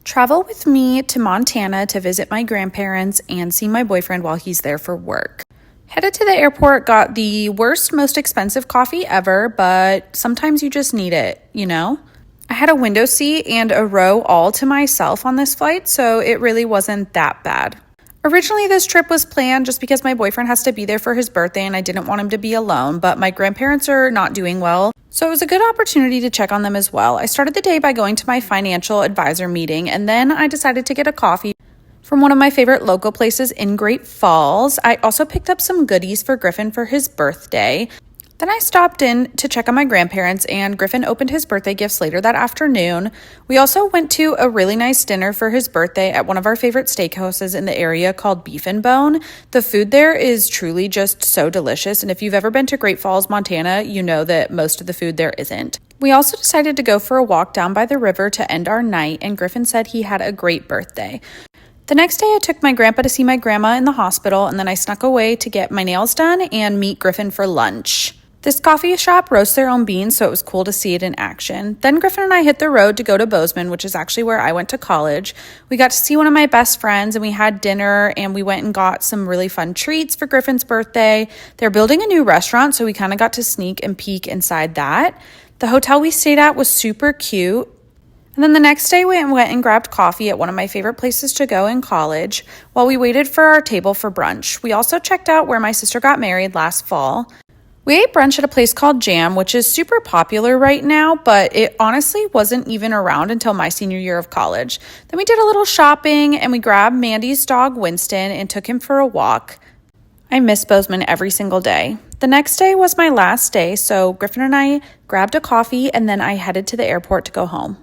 travel with me to Montana to visit my grandparents and see my boyfriend while he's there for work. Headed to the airport, got the worst, most expensive coffee ever, but sometimes you just need it, you know? I had a window seat and a row all to myself on this flight, so it really wasn't that bad. Originally, this trip was planned just because my boyfriend has to be there for his birthday and I didn't want him to be alone, but my grandparents are not doing well, so it was a good opportunity to check on them as well. I started the day by going to my financial advisor meeting, and then I decided to get a coffee from one of my favorite local places in Great Falls. I also picked up some goodies for Griffin for his birthday. Then I stopped in to check on my grandparents, and Griffin opened his birthday gifts later that afternoon. We also went to a really nice dinner for his birthday at one of our favorite steakhouses in the area called Beef and Bone. The food there is truly just so delicious, and if you've ever been to Great Falls, Montana, you know that most of the food there isn't. We also decided to go for a walk down by the river to end our night, and Griffin said he had a great birthday. The next day, I took my grandpa to see my grandma in the hospital, and then I snuck away to get my nails done and meet Griffin for lunch. This coffee shop roasts their own beans, so it was cool to see it in action. Then Griffin and I hit the road to go to Bozeman, which is actually where I went to college. We got to see one of my best friends, and we had dinner, and we went and got some really fun treats for Griffin's birthday. They're building a new restaurant, so we kind of got to sneak and peek inside that. The hotel we stayed at was super cute. And then the next day, we went and grabbed coffee at one of my favorite places to go in college while we waited for our table for brunch. We also checked out where my sister got married last fall. We ate brunch at a place called Jam, which is super popular right now, but it honestly wasn't even around until my senior year of college. Then we did a little shopping, and we grabbed Mandy's dog, Winston, and took him for a walk. I miss Bozeman every single day. The next day was my last day, so Griffin and I grabbed a coffee, and then I headed to the airport to go home.